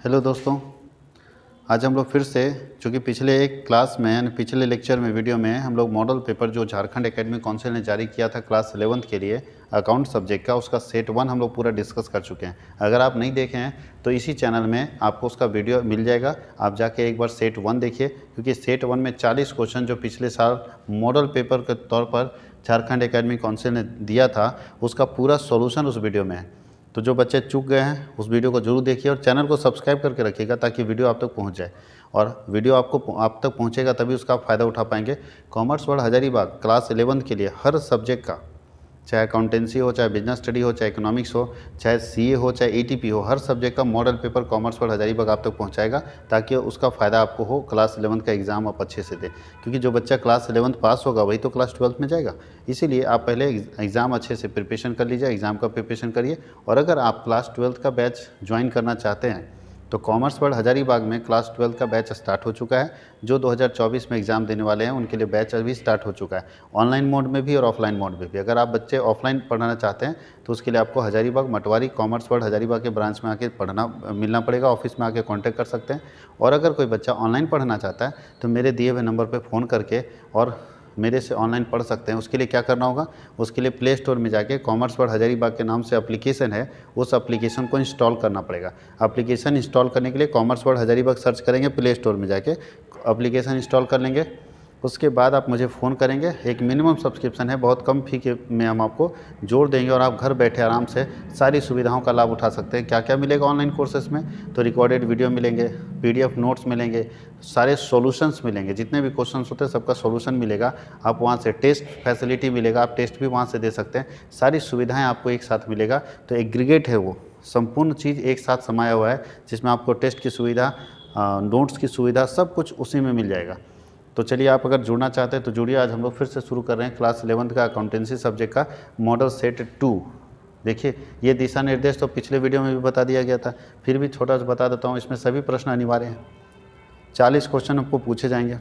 Hello दोस्तों, आज हम लोग फिर से, चूँकि पिछले एक क्लास में यानी पिछले लेक्चर में वीडियो में हम लोग मॉडल पेपर जो झारखंड एकेडमिक काउंसिल ने जारी किया था क्लास 11th के लिए अकाउंट सब्जेक्ट का, उसका सेट 1 हम लोग पूरा डिस्कस कर चुके हैं। अगर आप नहीं देखे हैं तो इसी चैनल में आपको उसका वीडियो मिल जाएगा, आप जाके एक बार सेट 1 देखिए, क्योंकि सेट 1 में 40 क्वेश्चन जो पिछले साल मॉडल पेपर के तौर पर झारखंड एकेडमिक काउंसिल ने दिया था उसका पूरा सोल्यूशन उस वीडियो में है। तो जो बच्चे चूक गए हैं उस वीडियो को जरूर देखिए और चैनल को सब्सक्राइब करके रखिएगा ताकि वीडियो आप तक पहुंच जाए, और वीडियो आप तक पहुंचेगा तभी उसका आप फ़ायदा उठा पाएंगे। Commerce world Hazaribagh class 11th के लिए हर सब्जेक्ट का, चाहे अकाउंटेंसी हो, चाहे बिजनेस स्टडी हो, चाहे इकोनॉमिक्स हो, चाहे सीए हो, चाहे एटीपी हो, हर सब्जेक्ट का model paper commerce world Hazaribagh आप तक पहुंचाएगा ताकि उसका फ़ायदा आपको हो, क्लास 11th का एग्ज़ाम आप अच्छे से दें। क्योंकि जो बच्चा क्लास 11th पास होगा वही तो क्लास 12th में जाएगा, इसीलिए आप पहले एग्ज़ाम अच्छे से प्रिपरेशन कर लीजिए, एग्ज़ाम का प्रिपरेशन करिए। और अगर आप क्लास 12th का बैच ज्वाइन करना चाहते हैं तो कॉमर्स वर्ल्ड हजारीबाग में क्लास 12th का बैच स्टार्ट हो चुका है। जो 2024 में एग्ज़ाम देने वाले हैं उनके लिए बैच अभी स्टार्ट हो चुका है, ऑनलाइन मोड में भी और ऑफलाइन मोड में भी। अगर आप बच्चे ऑफलाइन पढ़ना चाहते हैं तो उसके लिए आपको हजारीबाग मटवारी कॉमर्स वर्ल्ड हजारीबाग के ब्रांच में आके मिलना पड़ेगा, ऑफिस में आके कॉन्टैक्ट कर सकते हैं। और अगर कोई बच्चा ऑनलाइन पढ़ना चाहता है तो मेरे दिए हुए नंबर पर फ़ोन करके और मेरे से ऑनलाइन पढ़ सकते हैं। उसके लिए क्या करना होगा, उसके लिए प्ले स्टोर में जाके कॉमर्स वर्ल्ड हजारीबाग के नाम से एप्लीकेशन है, उस एप्लीकेशन को इंस्टॉल करना पड़ेगा। एप्लीकेशन इंस्टॉल करने के लिए कॉमर्स वर्ल्ड हजारीबाग सर्च करेंगे, प्ले स्टोर में जाके एप्लीकेशन इंस्टॉल कर लेंगे। उसके बाद आप मुझे फ़ोन करेंगे, एक मिनिमम सब्सक्रिप्शन है, बहुत कम फ़ी के में हम आपको जोड़ देंगे और आप घर बैठे आराम से सारी सुविधाओं का लाभ उठा सकते हैं। क्या क्या मिलेगा ऑनलाइन कोर्सेज़ में, तो रिकॉर्डेड वीडियो मिलेंगे, पीडीएफ नोट्स मिलेंगे, सारे सॉल्यूशंस मिलेंगे, जितने भी क्वेश्चंस होते हैं सबका सॉल्यूशन मिलेगा। आप वहाँ से टेस्ट फैसिलिटी मिलेगा, आप टेस्ट भी वहाँ से दे सकते हैं, सारी सुविधाएँ आपको एक साथ मिलेगा। तो एग्रीगेट है वो, संपूर्ण चीज़ एक साथ समाया हुआ है, जिसमें आपको टेस्ट की सुविधा, नोट्स की सुविधा, सब कुछ उसी में मिल जाएगा। तो चलिए, आप अगर जुड़ना चाहते हैं तो जुड़िए। आज हम लोग फिर से शुरू कर रहे हैं क्लास 11th का अकाउंटेंसी सब्जेक्ट का मॉडल सेट 2। देखिए, ये दिशा निर्देश तो पिछले वीडियो में भी बता दिया गया था, फिर भी छोटा सा बता देता हूँ। इसमें सभी प्रश्न अनिवार्य हैं, 40 क्वेश्चन आपको पूछे जाएंगे,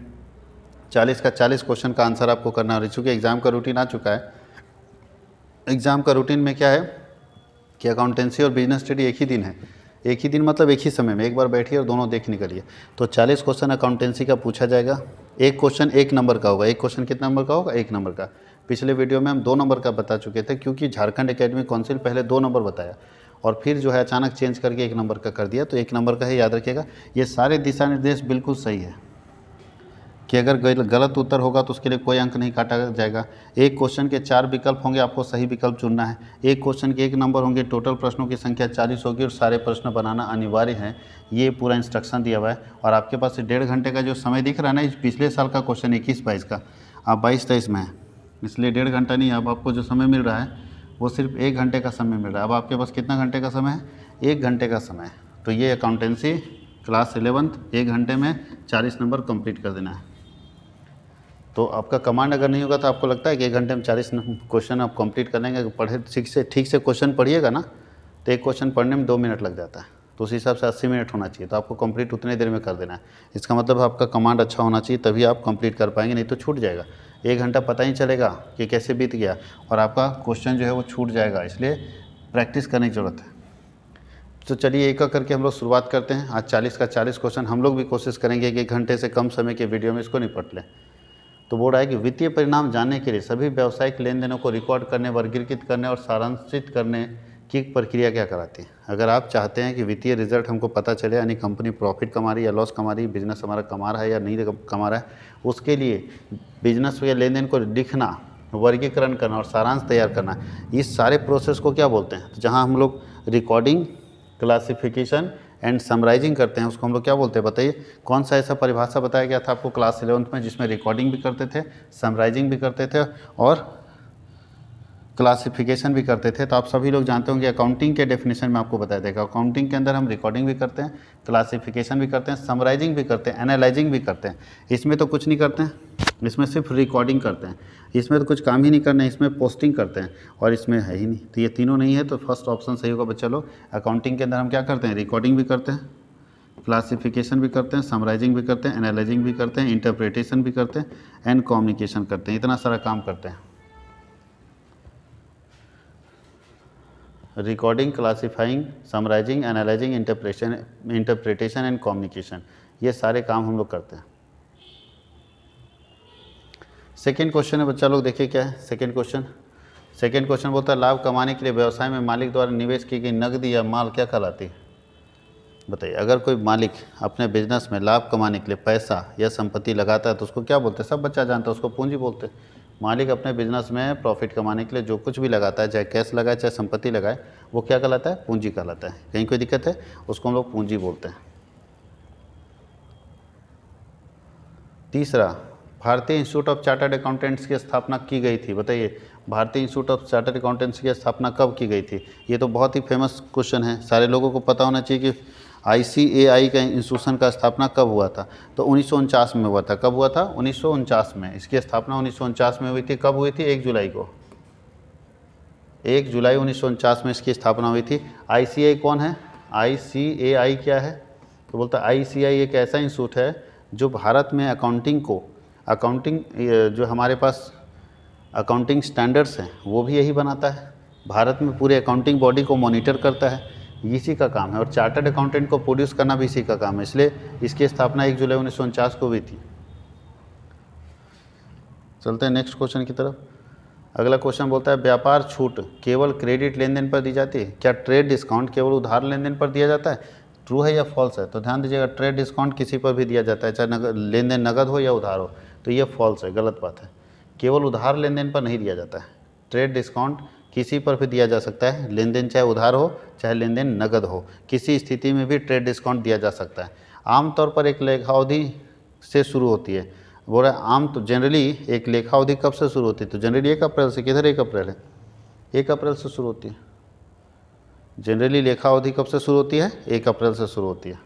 40 का 40 क्वेश्चन का आंसर आपको करना है। चूँकि एग्ज़ाम का रूटीन आ चुका है, एग्ज़ाम का रूटीन में क्या है कि अकाउंटेंसी और बिजनेस स्टडी एक ही दिन है, एक ही दिन मतलब एक ही समय में, एक बार बैठिए और दोनों देख निकलिए। तो 40 क्वेश्चन अकाउंटेंसी का पूछा जाएगा। एक क्वेश्चन 1 नंबर का होगा। एक क्वेश्चन कितना नंबर का होगा? 1 नंबर का। पिछले वीडियो में हम 2 नंबर का बता चुके थे, क्योंकि झारखंड एकेडमिक काउंसिल पहले 2 नंबर बताया और फिर जो है अचानक चेंज करके 1 नंबर का कर दिया, तो 1 नंबर का है, याद रखिएगा। ये सारे दिशा निर्देश बिल्कुल सही है कि अगर गलत उत्तर होगा तो उसके लिए कोई अंक नहीं काटा जाएगा। एक क्वेश्चन के 4 विकल्प होंगे, आपको सही विकल्प चुनना है। एक क्वेश्चन के 1 नंबर होंगे, टोटल प्रश्नों की संख्या 40 होगी और सारे प्रश्न बनाना अनिवार्य है। ये पूरा इंस्ट्रक्शन दिया हुआ है और आपके पास 1.5 घंटे का जो समय दिख रहा है ना, इस पिछले साल का क्वेश्चन 21-22 का, आप 22-23 में है, इसलिए 1.5 घंटा नहीं, अब आपको जो समय मिल रहा है वो सिर्फ 1 घंटे का समय मिल रहा है। अब आपके पास कितना घंटे का समय है? 1 घंटे का समय है। तो ये अकाउंटेंसी क्लास 11th 1 घंटे में 40 नंबर कंप्लीट कर देना है। तो आपका कमांड अगर नहीं होगा तो आपको लगता है कि 1 घंटे में 40 क्वेश्चन आप कंप्लीट कर लेंगे। पढ़े ठीक से क्वेश्चन पढ़िएगा ना, तो एक क्वेश्चन पढ़ने में 2 मिनट लग जाता है, तो उस हिसाब से 80 मिनट होना चाहिए, तो आपको कंप्लीट उतने देर में कर देना है। इसका मतलब आपका कमांड अच्छा होना चाहिए, तभी आप कंप्लीट कर पाएंगे, नहीं तो छूट जाएगा। 1 घंटा पता ही चलेगा कि कैसे बीत गया और आपका क्वेश्चन जो है वो छूट जाएगा, इसलिए प्रैक्टिस करने की ज़रूरत है। तो चलिए, एक एक करके हम लोग शुरुआत करते हैं। आज 40 का 40 क्वेश्चन हम लोग भी कोशिश करेंगे कि 1 घंटे से कम समय के वीडियो में इसको निपट लें। तो बोल रहा है कि वित्तीय परिणाम जानने के लिए सभी व्यावसायिक लेन देनों को रिकॉर्ड करने, वर्गीकृत करने और सारांशित करने की प्रक्रिया क्या कराती है। अगर आप चाहते हैं कि वित्तीय रिजल्ट हमको पता चले, यानी कंपनी प्रॉफिट कमा रही है या लॉस कमा रही है, बिजनेस हमारा कमा रहा है या नहीं कमा रहा है, उसके लिए बिजनेस के लेन देन को लिखना, वर्गीकरण करना और सारांश तैयार करना, इस सारे प्रोसेस को क्या बोलते हैं? तो जहाँ हम लोग रिकॉर्डिंग, क्लासिफिकेशन एंड समराइजिंग करते हैं, उसको हम लोग क्या बोलते हैं? बताइए, कौन सा ऐसा परिभाषा बताया गया था आपको क्लास 11th में जिसमें रिकॉर्डिंग भी करते थे, समराइजिंग भी करते थे और क्लासिफिकेशन भी करते थे? तो आप सभी लोग जानते होंगे, अकाउंटिंग के डेफिनेशन में आपको बताया देगा। अकाउंटिंग के अंदर हम रिकॉर्डिंग भी करते हैं, क्लासिफिकेशन भी करते हैं, समराइजिंग भी करते हैं, एनालाइजिंग भी करते हैं। इसमें तो कुछ नहीं करते हैं, इसमें सिर्फ रिकॉर्डिंग करते हैं, इसमें तो कुछ काम ही नहीं करना है, इसमें पोस्टिंग करते हैं और इसमें है ही नहीं। तो ये तीनों नहीं है, तो फर्स्ट ऑप्शन सही होगा बच्चा लोग। अकाउंटिंग के अंदर हम क्या करते हैं? रिकॉर्डिंग भी करते हैं, क्लासिफिकेशन भी करते हैं, समराइजिंग भी करते हैं, एनालाइजिंग भी करते हैं, इंटरप्रिटेशन भी करते हैं एंड कम्युनिकेशन करते हैं। इतना सारा काम करते हैं। Recording, classifying, summarising, analysing, interpretation and communication, ये सारे काम हम लोग करते हैं। सेकेंड क्वेश्चन है बच्चा लोग, देखिए क्या है सेकेंड क्वेश्चन बोलता है लाभ कमाने के लिए व्यवसाय में मालिक द्वारा निवेश की गई नकदी या माल क्या कहलाती है? बताइए, अगर कोई मालिक अपने बिजनेस में लाभ कमाने के लिए पैसा या संपत्ति लगाता है तो उसको क्या बोलते हैं? सब बच्चा जानता है, उसको पूंजी बोलते हैं। मालिक अपने बिजनेस में प्रॉफिट कमाने के लिए जो कुछ भी लगाता है, चाहे कैश लगाए चाहे संपत्ति लगाए, वो क्या कहलाता है? पूंजी कहलाता है। कहीं कोई दिक्कत है, उसको हम लोग पूंजी बोलते हैं। तीसरा, भारतीय इंस्टीट्यूट ऑफ चार्टर्ड अकाउंटेंट्स की स्थापना की गई थी। बताइए, भारतीय इंस्टीट्यूट ऑफ चार्टर्ड अकाउंटेंट्स की स्थापना कब की गई थी? ये तो बहुत ही फेमस क्वेश्चन है, सारे लोगों को पता होना चाहिए कि ICAI का इंस्टीट्यूशन का स्थापना कब हुआ था? तो 1949 में हुआ था। कब हुआ था? 1949 में। इसकी स्थापना 1949 में हुई थी। कब हुई थी? 1 जुलाई को। 1 जुलाई 1949 में इसकी स्थापना हुई थी। ICAI कौन है? ICAI क्या है? तो बोलता है ICAI एक ऐसा इंस्टीट्यूट है जो भारत में अकाउंटिंग जो हमारे पास अकाउंटिंग स्टैंडर्ड्स हैं वो भी यही बनाता है। भारत में पूरे अकाउंटिंग बॉडी को मॉनिटर करता है, इसी का काम है। और चार्टर्ड अकाउंटेंट को प्रोड्यूस करना भी इसी का काम है, इसलिए इसकी स्थापना 1 जुलाई 1949 को हुई थी। चलते हैं नेक्स्ट क्वेश्चन की तरफ। अगला क्वेश्चन बोलता है व्यापार छूट केवल क्रेडिट लेन देन पर दी जाती है? क्या ट्रेड डिस्काउंट केवल उधार लेन देन पर दिया जाता है? ट्रू है या फॉल्स है? तो ध्यान दीजिएगा, ट्रेड डिस्काउंट किसी पर भी दिया जाता है, चाहे लेन देन नगद हो या उधार हो। तो ये फॉल्स है, गलत बात है। केवल उधार लेन देन पर नहीं दिया जाता है। ट्रेड डिस्काउंट किसी पर भी दिया जा सकता है, लेन देन चाहे उधार हो चाहे लेन देन नगद हो, किसी स्थिति में भी ट्रेड डिस्काउंट दिया जा सकता है। आमतौर पर एक लेखावधि से शुरू होती है। बोल रहा है आम तो जनरली एक लेखावधि कब से शुरू होती है? तो जनरली 1 अप्रैल से। किधर 1 अप्रैल है? 1 अप्रैल से शुरू होती है। जनरली लेखावधि कब से शुरू होती है? 1 अप्रैल से शुरू होती है।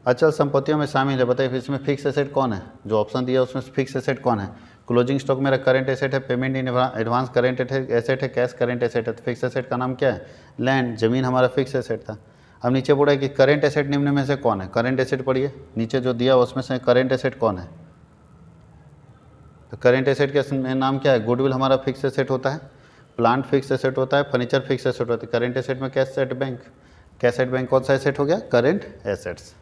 अचल संपत्तियों में शामिल है। बताइए फिर इसमें फिक्स एसेट कौन है? जो ऑप्शन दिया उसमें फिक्स एसेट कौन है? क्लोजिंग स्टॉक मेरा करंट एसेट है, payment in advance current asset है, कैश करंट एसेट है। तो फिक्स एसेट का नाम क्या है? लैंड, जमीन हमारा फिक्स एसेट था। अब नीचे बोला है कि करंट एसेट निम्न में से कौन है? करंट एसेट पढ़िए, नीचे जो दिया उसमें से करंट एसेट कौन है? तो करंट एसेट का नाम क्या है? गुडविल हमारा फिक्स एसेट होता है, प्लांट फिक्स एसेट होता है, फर्नीचर फिक्स एसेट होता है। करंट एसेट में कैसेट बैंक कौन सा एसेट हो गया? Current assets.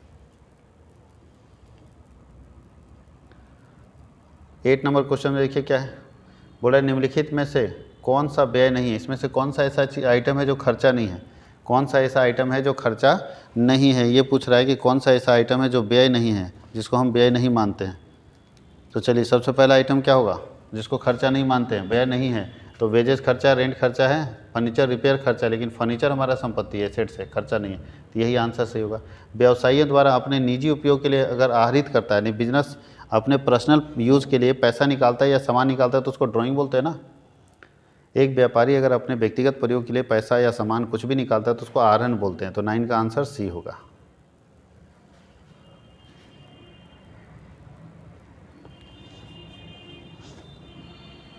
8 नंबर क्वेश्चन में देखिए क्या है, बोला निम्नलिखित में से कौन सा व्यय नहीं है? इसमें से कौन सा ऐसा आइटम है जो खर्चा नहीं है? कौन सा ऐसा आइटम है जो खर्चा नहीं है? ये पूछ रहा है कि कौन सा ऐसा आइटम है जो व्यय नहीं है, जिसको हम व्यय नहीं मानते हैं। तो चलिए सबसे पहला आइटम क्या होगा जिसको खर्चा नहीं मानते हैं, व्यय नहीं है? तो वेजेस खर्चा, रेंट खर्चा है, फर्नीचर रिपेयर खर्चा, लेकिन फर्नीचर हमारा संपत्ति है, एसेट से, खर्चा नहीं है। तो यही आंसर सही होगा। व्यवसायियों द्वारा अपने निजी उपयोग के लिए अगर आहरित करता है, यानी बिजनेस अपने पर्सनल यूज़ के लिए पैसा निकालता है या सामान निकालता है तो उसको ड्राइंग बोलते हैं ना। एक व्यापारी अगर अपने व्यक्तिगत प्रयोग के लिए पैसा या सामान कुछ भी निकालता है तो उसको आहरण बोलते हैं। तो 9 का आंसर सी होगा।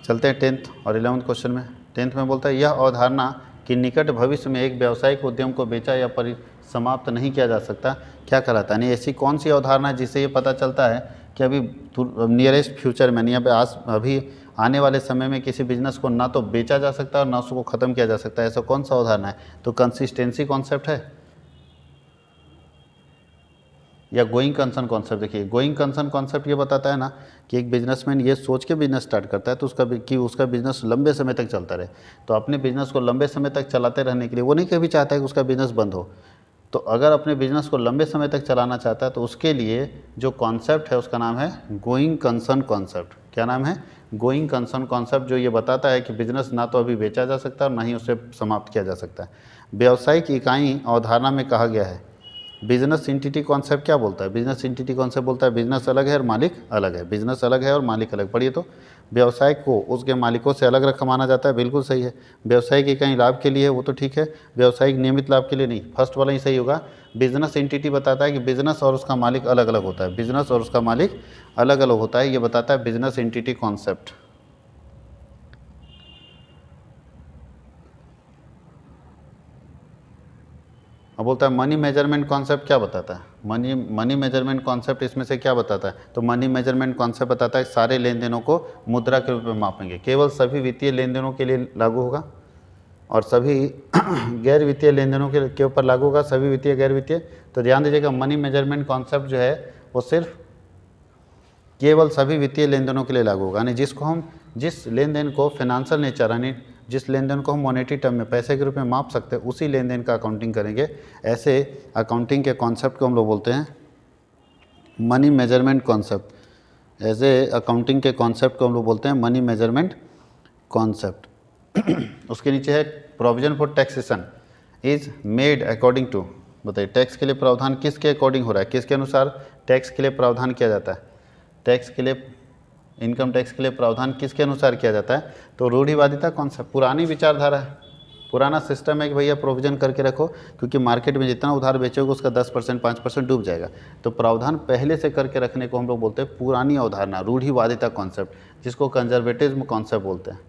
चलते हैं 10th और 11th क्वेश्चन में। 10th में बोलता है यह अवधारणा कि निकट भविष्य में एक व्यावसायिक उद्यम को बेचा या समाप्त नहीं किया जा सकता क्या कहलाता है? यानी ऐसी कौन सी अवधारणा है जिससे ये पता चलता है कि अभी नियरेस्ट फ्यूचर में, यानी अभी आने वाले समय में किसी बिजनेस को ना तो बेचा जा सकता है और ना उसको ख़त्म किया जा सकता है? ऐसा कौन सा अवधारणा है? तो कंसिस्टेंसी कॉन्सेप्ट है या गोइंग कंसर्न कॉन्सेप्ट। देखिए गोइंग कंसर्न कॉन्सेप्ट ये बताता है ना कि एक बिजनेसमैन ये सोच के बिजनेस स्टार्ट करता है तो उसका बिजनेस लंबे समय तक चलता रहे। तो अपने बिजनेस को लंबे समय तक चलाते रहने के लिए वो नहीं कभी चाहता है कि उसका बिजनेस बंद हो। तो अगर अपने बिजनेस को लंबे समय तक चलाना चाहता है तो उसके लिए जो कॉन्सेप्ट है उसका नाम है गोइंग कंसर्न कॉन्सेप्ट। क्या नाम है? गोइंग कंसर्न कॉन्सेप्ट, जो ये बताता है कि बिजनेस ना तो अभी बेचा जा सकता है और ना ही उसे समाप्त किया जा सकता है। व्यावसायिक इकाई अवधारणा में कहा गया है। बिजनेस इंटिटी कॉन्सेप्ट क्या बोलता है? बिजनेस इंटिटी कॉन्सेप्ट बोलता है बिजनेस अलग है और मालिक अलग है। बिजनेस अलग है और मालिक अलग। पढ़िए तो व्यवसाय को उसके मालिकों से अलग रखा माना जाता है, बिल्कुल सही है। व्यवसाय की कहीं लाभ के लिए है वो तो ठीक है, व्यवसायिक नियमित लाभ के लिए नहीं, फर्स्ट वाला ही सही होगा। बिजनेस इंटिटी बताता है कि बिजनेस और उसका मालिक अलग अलग होता है, बिजनेस और उसका मालिक अलग अलग होता है, ये बताता है बिजनेस इंटिटी कॉन्सेप्ट। अब बोलता है मनी मेजरमेंट कॉन्सेप्ट क्या बताता है, मनी मेजरमेंट कॉन्सेप्ट इसमें से क्या बताता है, तो मनी मेजरमेंट कॉन्सेप्ट बताता है सारे लेन देनों को मुद्रा के रूप में मापेंगे, केवल सभी वित्तीय लेन देनों के लिए लागू होगा और सभी गैर वित्तीय लेन देनों के ऊपर लागू होगा, सभी वित्तीय गैर वित्तीय। तो ध्यान दीजिएगा मनी मेजरमेंट कॉन्सेप्ट जो है वो सिर्फ केवल सभी वित्तीय लेन देनों के लिए लागू होगा, यानी जिस लेन देन को फाइनेंशियल नेचर यानी जिस लेन देन को हम मॉनेटरी टर्म में पैसे के रूप में माप सकते हैं उसी लेन देन का अकाउंटिंग करेंगे। ऐसे अकाउंटिंग के कॉन्सेप्ट को हम लोग बोलते हैं मनी मेजरमेंट कॉन्सेप्ट। ऐसे अकाउंटिंग के कॉन्सेप्ट को हम लोग बोलते हैं मनी मेजरमेंट कॉन्सेप्ट। उसके नीचे है provision for taxation is made according to, बताइए टैक्स के लिए प्रावधान किसके अकॉर्डिंग हो रहा है, किसके अनुसार टैक्स के लिए प्रावधान किया जाता है, टैक्स के लिए इनकम टैक्स के लिए प्रावधान किसके अनुसार किया जाता है, तो रूढ़िवादिता कॉन्सेप्ट, पुरानी विचारधारा है, पुराना सिस्टम है कि भैया प्रोविजन करके रखो क्योंकि मार्केट में जितना उधार बेचोगे उसका 10% 5% डूब जाएगा, तो प्रावधान पहले से करके रखने को हम लोग बोलते हैं पुरानी अवधारणा, रूढ़िवादिता कॉन्सेप्ट, जिसको कंजर्वेटिज्म कॉन्सेप्ट बोलते हैं,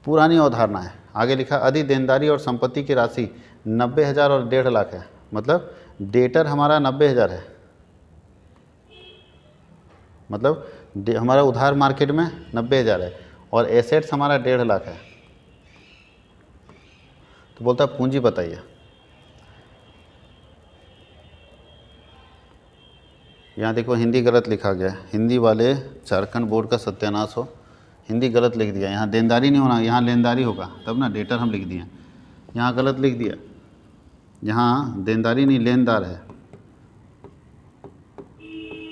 पुरानी अवधारणा है। आगे लिखा अधि देनदारी और संपत्ति की राशि 90,000 और 1.5 लाख है, मतलब डेटर हमारा 90,000 है, मतलब हमारा उधार मार्केट में 90,000 है और एसेट्स हमारा 1.5 लाख है। तो बोलता है पूंजी बताइए, यहाँ देखो हिंदी गलत लिखा गया, हिंदी वाले झारखंड बोर्ड का सत्यानाश हो, हिंदी गलत लिख दिया, यहाँ देनदारी नहीं होना, यहाँ लेनदारी होगा तब ना, डेटर हम लिख दिए, यहाँ गलत लिख दिया, यहाँ देनदारी नहीं लेनदार है,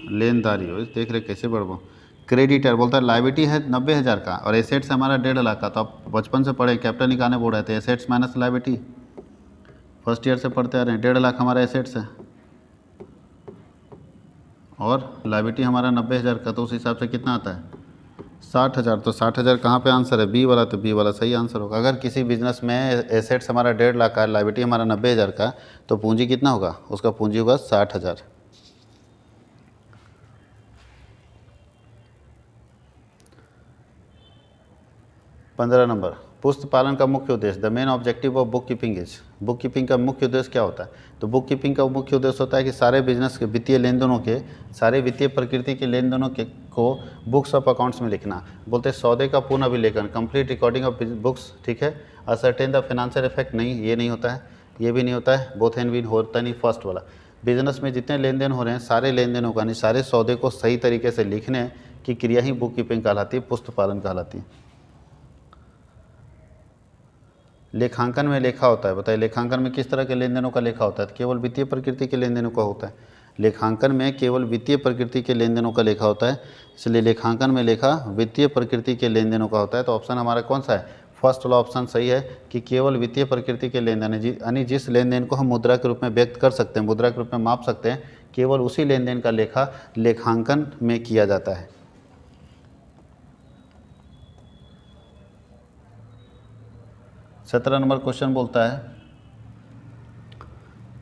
लेनदारी हो, देख रहे कैसे बढ़ो। क्रेडिटर बोलता है लाइबिलिटी है 90,000 का और एसेट्स हमारा 1.5 लाख का, तो आप बचपन से पढ़े कैपिटल निकालने बोल रहे थे, assets minus liability first year से पढ़ते आ रहे हैं, 1.5 लाख हमारा एसेट्स है और लाइबिलिटी हमारा 90,000 का, तो उस हिसाब से कितना आता है 60,000, तो 60,000 कहाँ पे आंसर है, बी वाला, तो बी वाला सही आंसर होगा। अगर किसी बिजनेस में एसेट्स हमारा 1.5 लाख का, लाइबिलिटी हमारा 90,000 का, तो पूंजी कितना होगा, उसका पूंजी होगा 60,000। पंद्रह नंबर, पुस्त पालन का मुख्य उद्देश्य, the main objective of book keeping is, book keeping का मुख्य उद्देश्य क्या होता है, तो बुक कीपिंग का मुख्य उद्देश्य होता है कि सारे बिजनेस के वित्तीय लेन देनों के, सारे वित्तीय प्रकृति के लेन देनों के को बुक्स ऑफ अकाउंट्स में लिखना, बोलते हैं सौदे का पूर्ण अभिलेखन, कंप्लीट रिकॉर्डिंग ऑफ बुक्स, ठीक है, असर्टेन द फाइनेंशियल इफेक्ट, नहीं ये नहीं होता है, ये भी नहीं होता है, बोथ एंड विन होता नहीं फर्स्ट वाला। बिजनेस में जितने लेन देन हो रहे हैं सारे लेन देनों का, यानी सारे सौदे को सही तरीके से लिखने की क्रिया ही बुक कीपिंग कहलाती है, पुस्त पालन कहलाती है। लेखांकन में लेखा होता है, बताइए लेखांकन में किस तरह के लेन देनों का लेखा होता है, तो केवल वित्तीय प्रकृति के लेन देनों का होता है, लेखांकन में केवल वित्तीय प्रकृति के लेन देनों का लेखा होता है, इसलिए लेखांकन में लेखा वित्तीय प्रकृति के लेन देनों का होता है। तो ऑप्शन हमारा कौन सा है, फर्स्ट वाला ऑप्शन सही है कि केवल वित्तीय प्रकृति के लेन देन, यानी जिस लेन देन को हम मुद्रा के रूप में व्यक्त कर सकते हैं, मुद्रा के रूप में माप सकते हैं, केवल उसी लेन देन का लेखा लेखांकन में किया जाता है। 17 नंबर क्वेश्चन बोलता है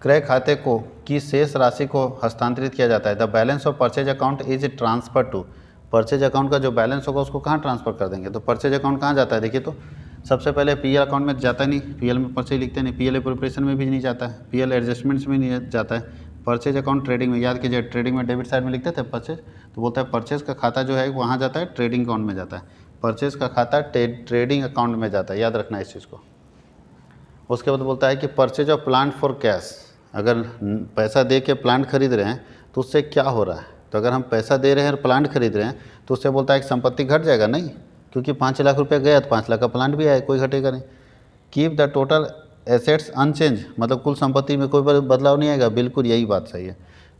क्रय खाते को की शेष राशि को हस्तांतरित किया जाता है, the balance of purchase account is transfer to, purchase account का जो बैलेंस होगा उसको कहाँ ट्रांसफर कर देंगे, तो परचेज अकाउंट कहाँ जाता है, देखिए तो सबसे पहले पीएल अकाउंट में जाता नहीं, पीएल में परचेज लिखते नहीं, पीएल प्रिपरेशन में भी नहीं जाता है, पीएल एडजस्टमेंट्स में नहीं जाता है, परचेज अकाउंट ट्रेडिंग में, याद कीजिए ट्रेडिंग में डेबिट साइड में लिखते थे परचेज, तो बोलता है परचेज का खाता जो है वहाँ जाता है ट्रेडिंग अकाउंट में जाता है, परचेज का खाता ट्रेडिंग अकाउंट में जाता है, याद रखना इस चीज़ को। उसके बाद बोलता है कि purchase of plant for cash, अगर पैसा दे के प्लांट खरीद रहे हैं तो उससे क्या हो रहा है, तो अगर हम पैसा दे रहे हैं और प्लांट खरीद रहे हैं तो उससे बोलता है कि संपत्ति घट जाएगा, नहीं, क्योंकि 5 लाख रुपये गया तो 5 लाख का प्लांट भी आया, कोई घटेगा नहीं। Keep the total assets unchange, मतलब कुल संपत्ति में कोई बदलाव नहीं आएगा, बिल्कुल यही बात सही है,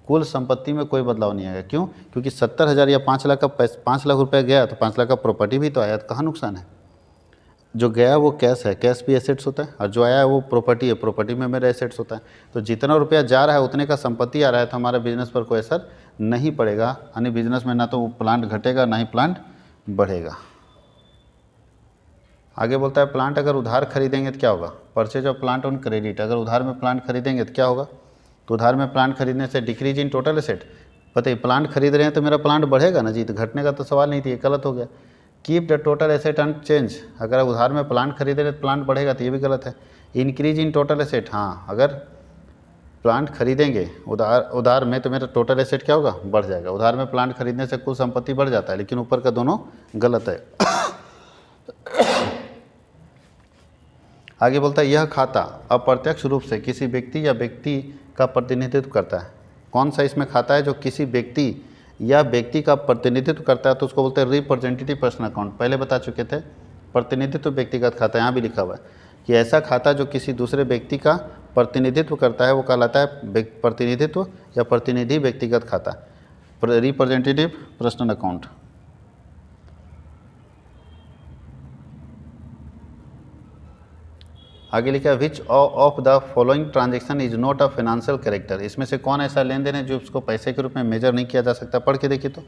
कुल संपत्ति में कोई बदलाव नहीं आएगा, क्यों, क्योंकि 70,000 या 5 लाख का 5 लाख रुपये गया तो 5 लाख का प्रॉपर्टी भी तो आया, तो कहाँ नुकसान है, जो गया वो कैश है, कैश भी एसेट्स होता है, और जो आया है वो प्रॉपर्टी है, प्रॉपर्टी में मेरा एसेट्स होता है, तो जितना रुपया जा रहा है उतने का संपत्ति आ रहा है, तो हमारे बिजनेस पर कोई असर नहीं पड़ेगा, यानी बिजनेस में ना तो प्लांट घटेगा ना ही प्लांट बढ़ेगा। आगे बोलता है प्लांट अगर उधार खरीदेंगे तो क्या होगा, purchase of plant on credit, अगर उधार में प्लांट खरीदेंगे तो क्या होगा, तो उधार में प्लांट खरीदने से डिक्रीज इन टोटल एसेट, बताइए प्लांट खरीद रहे हैं तो मेरा प्लांट बढ़ेगा ना जी, तो घटने का तो सवाल नहीं थी, ये गलत हो गया। Keep the total asset unchange, अगर उधार में प्लांट खरीदे रहे तो प्लांट बढ़ेगा, तो ये भी गलत है। इंक्रीज इन टोटल एसेट, हाँ, अगर प्लांट खरीदेंगे उधार में, तो मेरा टोटल एसेट क्या होगा, बढ़ जाएगा। उधार में प्लांट खरीदने से कुल संपत्ति बढ़ जाता है, लेकिन ऊपर का दोनों गलत है। आगे बोलता है यह खाता अप्रत्यक्ष रूप से किसी व्यक्ति या व्यक्ति का प्रतिनिधित्व करता है। कौन सा इसमें खाता है जो किसी व्यक्ति या व्यक्ति का प्रतिनिधित्व करता है, तो उसको बोलते हैं रिप्रेजेंटेटिव पर्सनल अकाउंट। पहले बता चुके थे, प्रतिनिधित्व व्यक्तिगत खाता, यहाँ भी लिखा हुआ है कि ऐसा खाता जो किसी दूसरे व्यक्ति का प्रतिनिधित्व करता है वो कहलाता है प्रतिनिधित्व या प्रतिनिधि व्यक्तिगत खाता, रिप्रेजेंटेटिव पर्सनल अकाउंट। आगे लिखा है which of the following transaction is not a financial character. इसमें से कौन ऐसा लेन देन है जो उसको पैसे के रूप में मेजर नहीं किया जा सकता। पढ़ के देखिए तो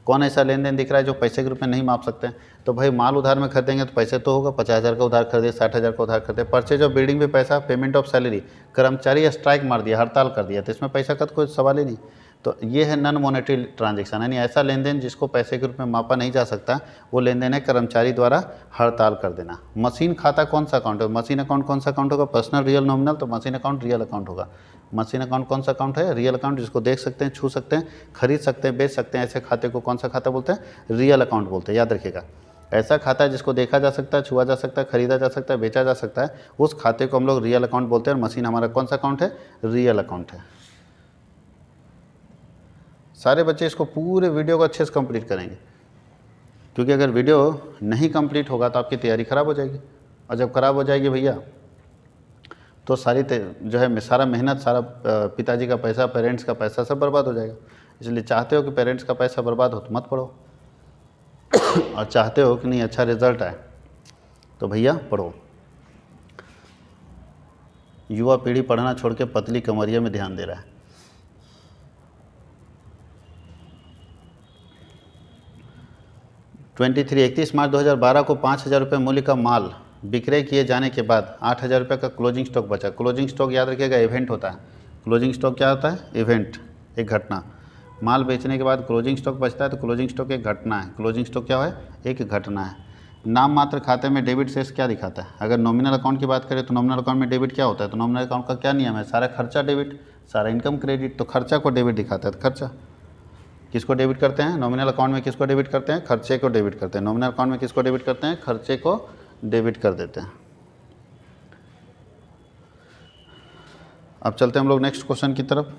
कौन ऐसा लेन देन दिख रहा है जो पैसे के रूप में नहीं माप सकते हैं। तो भाई माल उधार में खरीदेंगे तो पैसे तो होगा, 50,000 का उधार खरीदे, 60,000 का उधार खरीदे। परचेज ऑफ बिल्डिंग में पैसा, पेमेंट ऑफ सैलरी, कर्मचारी स्ट्राइक मार दिया, हड़ताल कर दिया, तो इसमें पैसा का तो कोई सवाल ही नहीं। तो ये है नॉन मॉनेटरी ट्रांजेक्शन, यानी ऐसा लेन देन जिसको पैसे के रूप में मापा नहीं जा सकता, वो लेन देन है कर्मचारी द्वारा हड़ताल कर देना। मशीन खाता कौन सा अकाउंट है, मशीन अकाउंट कौन सा अकाउंट होगा, पर्सनल रियल नॉमिनल, तो मशीन अकाउंट रियल अकाउंट होगा। मशीन अकाउंट कौन सा अकाउंट है, रियल अकाउंट, जिसको देख सकते हैं, छू सकते हैं, खरीद सकते हैं, बेच सकते हैं, ऐसे खाते को कौन सा खाता बोलते हैं, रियल अकाउंट बोलते हैं। याद रखिएगा, ऐसा खाता है जिसको देखा जा सकता है, छुआ जा सकता है, खरीदा जा सकता है, बेचा जा सकता है, उस खाते को हम लोग रियल अकाउंट बोलते हैं। और मशीन हमारा कौन सा अकाउंट है, रियल अकाउंट है। सारे बच्चे इसको पूरे वीडियो को अच्छे से कंप्लीट करेंगे, क्योंकि अगर वीडियो नहीं कंप्लीट होगा तो आपकी तैयारी ख़राब हो जाएगी, और जब ख़राब हो जाएगी भैया तो सारी जो है सारा मेहनत, सारा पिताजी का पैसा, पेरेंट्स का पैसा सब बर्बाद हो जाएगा। इसलिए चाहते हो कि पेरेंट्स का पैसा बर्बाद हो तो मत पढ़ो, और चाहते हो कि नहीं अच्छा रिजल्ट आए तो भैया पढ़ो। युवा पीढ़ी पढ़ना छोड़ के पतली कमरिया में ध्यान दे रहा है। ट्वेंटी 31 मार्च 2012 को 5,000 रुपये मूल्य का माल विक्रय किए जाने के बाद 8,000 रुपये का क्लोजिंग स्टॉक बचा। क्लोजिंग स्टॉक याद रखिएगा इवेंट होता है। क्लोजिंग स्टॉक क्या होता है, इवेंट, एक घटना। माल बेचने के बाद क्लोजिंग स्टॉक बचता है तो क्लोजिंग स्टॉक एक घटना है। क्लोजिंग स्टॉक क्या है, एक घटना है। नाम मात्र खाते में डेबिट शेष क्या दिखाता है। अगर नॉमिनल अकाउंट की बात करें तो नॉमिनल अकाउंट में डेबिट क्या होता है, तो नॉमिनल अकाउंट का क्या नियम है, सारा खर्चा डेबिट, सारा इनकम क्रेडिट। तो खर्चा को डेबिट दिखाता है, तो खर्चा किसको डेबिट करते हैं, नॉमिनल अकाउंट में किसको डेबिट करते हैं, खर्चे को डेबिट करते हैं। नॉमिनल अकाउंट में किसको डेबिट करते हैं, खर्चे को डेबिट कर देते हैं। अब चलते हैं हम लोग नेक्स्ट क्वेश्चन की तरफ।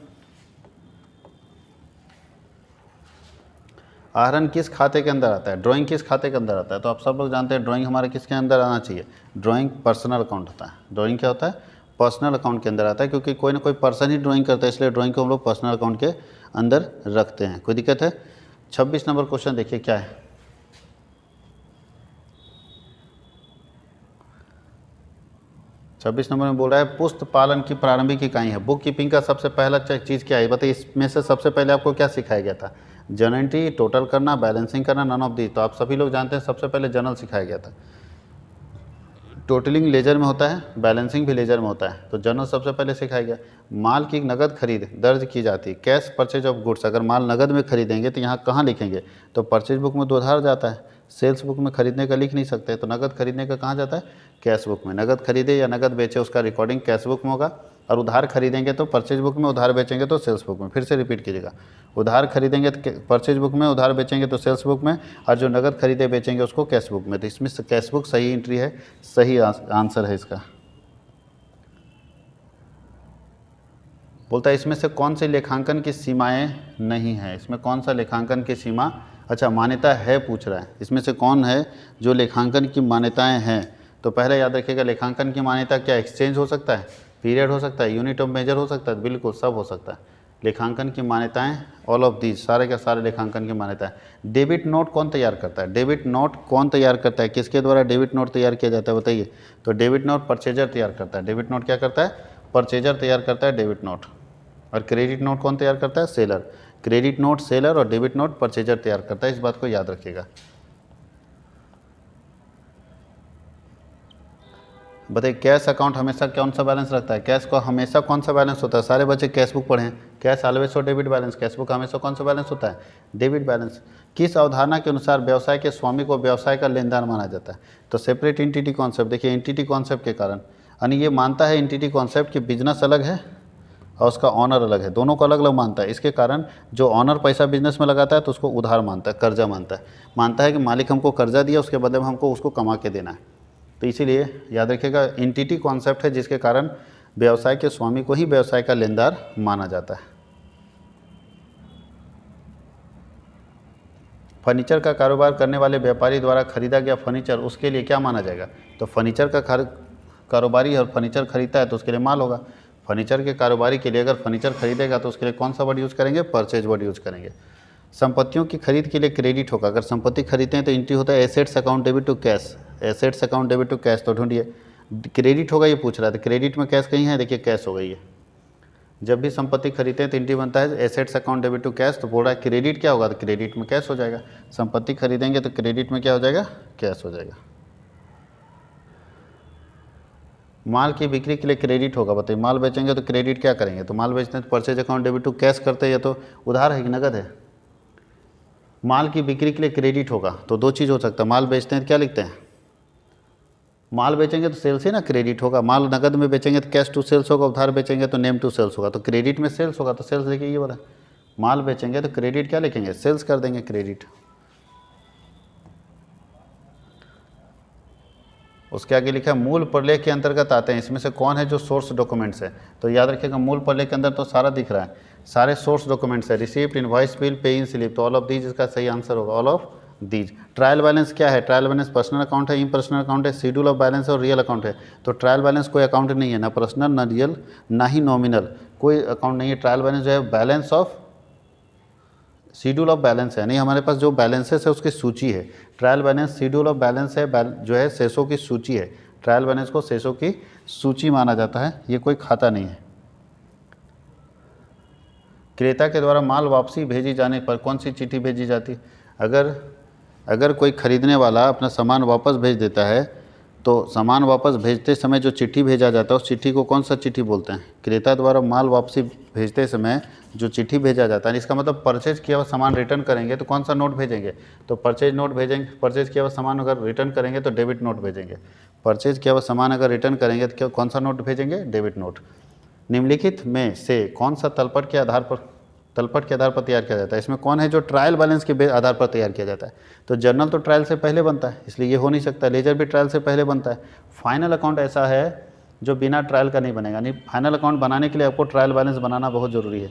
आहरण किस खाते के अंदर आता है, ड्राइंग किस खाते के अंदर आता है। तो आप सब लोग जानते हैं ड्राइंग हमारे किसके अंदर आना चाहिए, ड्राइंग पर्सनल अकाउंट होता है। ड्राइंग क्या होता है, पर्सनल अकाउंट के अंदर आता है, क्योंकि कोई ना कोई पर्सन ही ड्राइंग करता है, इसलिए ड्राइंग को हम लोग पर्सनल अकाउंट के अंदर रखते हैं। कोई दिक्कत है। 26 नंबर क्वेश्चन देखिए क्या है। 26 नंबर में बोल रहा है पुस्त पालन की प्रारंभिक इकाई है। बुक कीपिंग का सबसे पहला चीज़ क्या है, बताइए। इसमें से सबसे पहले आपको क्या सिखाया गया था, जर्नल एंट्री, टोटल करना, बैलेंसिंग करना, नन ऑफ दी। तो आप सभी लोग जानते हैं सबसे पहले जर्नल सिखाया गया था। टोटलिंग लेजर में होता है, बैलेंसिंग भी लेजर में होता है, तो जर्नल सबसे पहले सिखाया गया। माल की नगद खरीद दर्ज की जाती है, कैश परचेज ऑफ गुड्स। अगर माल नगद में खरीदेंगे तो यहाँ कहाँ लिखेंगे, तो परचेज बुक में तो उधार जाता है, सेल्स बुक में खरीदने का लिख नहीं सकते, तो नगद खरीदने का कहाँ जाता है, कैश बुक में। नगद खरीदे या नगद बेचे उसका रिकॉर्डिंग कैश बुक में होगा, और उधार खरीदेंगे तो परचेज बुक में, उधार बेचेंगे तो सेल्स बुक में। फिर से रिपीट कीजिएगा, उधार खरीदेंगे तो परचेज बुक में, उधार बेचेंगे तो सेल्स बुक में, और जो नगद खरीदे बेचेंगे उसको कैश बुक में। तो इसमें कैश बुक सही एंट्री है, सही आंसर है इसका। बोलता है इसमें से कौन सी लेखांकन की सीमाएं नहीं है। इसमें कौन सा लेखांकन की सीमा, अच्छा मान्यता है पूछ रहा है, इसमें से कौन है जो लेखांकन की मान्यताएं हैं। तो पहले याद रखिएगा लेखांकन की मान्यता क्या, एक्सचेंज हो सकता है, पीरियड हो सकता है, यूनिट ऑफ मेजर हो सकता है, बिल्कुल सब हो सकता है। लेखांकन की मान्यताएं ऑल ऑफ दीज, सारे के सारे लेखांकन की मान्यताएं। डेबिट नोट कौन तैयार करता है, डेबिट नोट कौन तैयार करता है, किसके द्वारा डेबिट नोट तैयार किया जाता है बताइए। तो डेबिट नोट परचेजर तैयार करता है। डेबिट नोट क्या करता है, परचेजर तैयार करता है डेबिट नोट। और क्रेडिट नोट कौन तैयार करता है, सेलर। क्रेडिट नोट सेलर और डेबिट नोट परचेजर तैयार करता है, इस बात को याद रखिएगा। बताइए कैश अकाउंट हमेशा कौन सा बैलेंस रखता है, कैश को हमेशा कौन सा बैलेंस होता है। सारे बच्चे कैश बुक पढ़ें, कैश ऑलवेज और डेबिट बैलेंस। कैश बुक हमेशा कौन सा बैलेंस होता है, डेबिट बैलेंस। किस अवधारणा के अनुसार व्यवसाय के स्वामी को व्यवसाय का लेनदार माना जाता है। तो सेपरेट एंटिटी कॉन्सेप्ट, देखिए एंटिटी कॉन्सेप्ट के कारण, यानी ये मानता है एंटिटी कॉन्सेप्ट कि बिजनेस अलग है और उसका ऑनर अलग है, दोनों को अलग अलग मानता है। इसके कारण जो ऑनर पैसा बिजनेस में लगाता है तो उसको उधार मानता है, कर्जा मानता है कि मालिक हमको कर्जा दिया, उसके बदले में हमको उसको कमा के देना है। तो इसीलिए याद रखिएगा, एंटिटी कॉन्सेप्ट है जिसके कारण व्यवसाय के स्वामी को ही व्यवसाय का लेनदार माना जाता है। फर्नीचर का कारोबार करने वाले व्यापारी द्वारा खरीदा गया फर्नीचर उसके लिए क्या माना जाएगा? तो फर्नीचर का कारोबारी और फर्नीचर खरीदता है तो उसके लिए माल होगा। फर्नीचर के कारोबारी के लिए अगर फर्नीचर खरीदेगा तो उसके लिए कौन सा वर्ड यूज़ करेंगे? परचेज वर्ड यूज़ करेंगे। संपत्तियों की खरीद के लिए क्रेडिट होगा। अगर संपत्ति खरीदते हैं तो एंट्री होता है assets account debit to cash, assets account debit to cash. तो ढूंढिए, क्रेडिट होगा ये पूछ रहा था, क्रेडिट में कैश कहीं है? देखिए कैश हो गई है। जब भी संपत्ति खरीदते हैं तो एंट्री बनता है assets account debit to cash. तो बोल रहा है क्रेडिट क्या होगा? तो क्रेडिट में कैश हो जाएगा। संपत्ति खरीदेंगे तो क्रेडिट में क्या हो जाएगा? कैश हो जाएगा। माल की बिक्री के लिए क्रेडिट होगा। बताइए, माल बेचेंगे तो क्रेडिट क्या करेंगे? तो माल बेचते हैं तो purchase account debit to cash करते हैं, या तो उधार है कि नगद है? माल की बिक्री के लिए क्रेडिट होगा तो दो चीज़ हो सकता है, माल बेचते हैं तो क्या लिखते हैं? माल बेचेंगे तो सेल्स ही ना, क्रेडिट होगा। माल नगद में बेचेंगे तो कैश टू सेल्स होगा, उधार बेचेंगे तो नेम टू सेल्स होगा। तो क्रेडिट में सेल्स होगा तो सेल्स लिखिए, ये वाला। माल बेचेंगे तो क्रेडिट क्या लिखेंगे? सेल्स कर देंगे, क्रेडिट। उसके आगे लिखा है मूल प्रलेख के अंतर्गत आते हैं, इसमें से कौन है जो सोर्स डॉक्यूमेंट्स है? तो याद रखिएगा, मूल प्रलेख के अंदर तो सारा दिख रहा है, सारे सोर्स डॉक्यूमेंट्स है, रिसीप्ट, इनवॉइस, बिल, पे इन स्लिप। तो ऑल ऑफ दीज इसका सही आंसर होगा, all of these. Trial balance क्या है? ट्रायल बैलेंस पर्सनल अकाउंट है, इम्पर्सनल अकाउंट है, शेड्यूल ऑफ बैलेंस और रियल अकाउंट है। तो ट्रायल बैलेंस कोई अकाउंट नहीं है, ना पर्सनल, ना रियल, ना ही नॉमिनल, कोई अकाउंट नहीं है। ट्रायल बैलेंस जो है balance of schedule of balance है, नहीं हमारे पास जो बैलेंसेस है उसकी सूची है। Trial balance schedule of balance है, जो है शेषों की सूची है। ट्रायल बैलेंस को शेषों की सूची माना जाता है, ये कोई खाता नहीं है। क्रेता के द्वारा माल वापसी भेजी जाने पर कौन सी चिट्ठी भेजी जाती है? अगर कोई खरीदने वाला अपना सामान वापस भेज देता है तो सामान वापस भेजते समय जो चिट्ठी भेजा जाता है उस चिट्ठी को कौन सा चिट्ठी बोलते हैं? क्रेता द्वारा माल वापसी भेजते समय जो चिट्ठी भेजा जाता है, इसका मतलब परचेज किया हुआ सामान रिटर्न करेंगे तो कौन सा नोट भेजेंगे? तो परचेज नोट भेजेंगे। परचेज किया हुआ सामान अगर रिटर्न करेंगे तो डेबिट नोट भेजेंगे। परचेज किया हुआ सामान अगर रिटर्न करेंगे तो कौन सा नोट भेजेंगे? Debit note. निम्नलिखित में से कौन सा तलपट के आधार पर तैयार किया जाता है? इसमें कौन है जो ट्रायल बैलेंस के आधार पर तैयार किया जाता है? तो जर्नल तो ट्रायल से पहले बनता है, इसलिए ये हो नहीं सकता। लेजर भी ट्रायल से पहले बनता है। फाइनल अकाउंट ऐसा है जो बिना ट्रायल का नहीं बनेगा। नहीं, फाइनल अकाउंट बनाने के लिए आपको ट्रायल बैलेंस बनाना बहुत ज़रूरी है।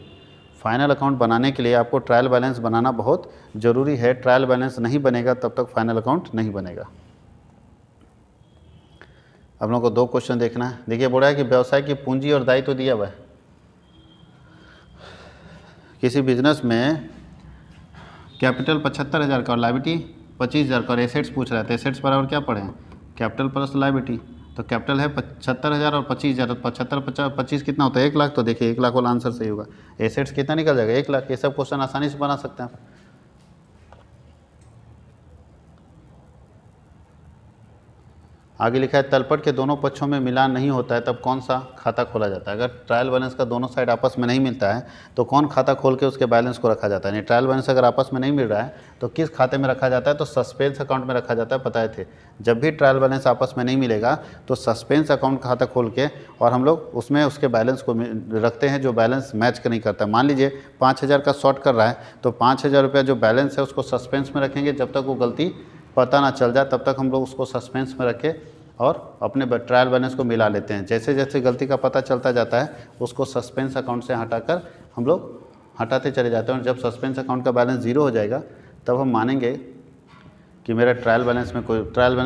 फाइनल अकाउंट बनाने के लिए आपको ट्रायल बैलेंस बनाना बहुत ज़रूरी है। ट्रायल बैलेंस नहीं बनेगा तब तक फाइनल अकाउंट नहीं बनेगा। आप लोगों को दो क्वेश्चन देखना है। देखिए, बोला है कि व्यवसाय की पूंजी और दायित्व दिया हुआ है। किसी बिजनेस में कैपिटल 75,000 का और लायबिलिटी 25,000 का और एसेट्स पूछ रहा है, तो एसेट्स बराबर क्या पढ़ें? Capital plus liability. तो कैपिटल है 75,000 और 25,000, तो 75 25 कितना होता है? 1 लाख। तो देखिए 1 लाख वाला आंसर सही होगा। एसेट्स कितना निकल जाएगा? 1 लाख। ये सब क्वेश्चन आसानी से बना सकते हैं आप। आगे लिखा है तलपट के दोनों पक्षों में मिलान नहीं होता है तब कौन सा खाता खोला जाता है? अगर ट्रायल बैलेंस का दोनों साइड आपस में नहीं मिलता है तो कौन खाता खोल के उसके बैलेंस को रखा जाता है? नहीं, ट्रायल बैलेंस अगर आपस में नहीं मिल रहा है तो किस खाते में रखा जाता है? तो सस्पेंस अकाउंट में रखा जाता है। बताए थे, जब भी ट्रायल बैलेंस आपस में नहीं मिलेगा तो सस्पेंस अकाउंट खाता खोल के और हम लोग उसमें उसके बैलेंस को रखते हैं जो बैलेंस मैच नहीं करता। मान लीजिए 5,000 का शॉर्ट कर रहा है तो 5,000 रुपया जो बैलेंस है उसको सस्पेंस में रखेंगे, जब तक वो गलती पता ना चल जाए तब तक हम लोग उसको सस्पेंस में रख के और अपने ट्रायल बैलेंस को मिला लेते हैं। जैसे जैसे गलती का पता चलता जाता है उसको सस्पेंस अकाउंट से हटाकर हम लोग हटाते चले जाते हैं, और जब सस्पेंस अकाउंट का बैलेंस 0 हो जाएगा तब हम मानेंगे कि मेरा ट्रायल बैलेंस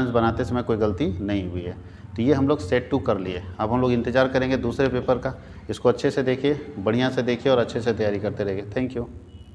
बनाते समय कोई गलती नहीं हुई है। तो ये हम लोग सेट 2 कर लिए। अब हम लोग इंतज़ार करेंगे दूसरे पेपर का। इसको अच्छे से देखिए, बढ़िया से देखिए और अच्छे से तैयारी करते रहिए। Thank you.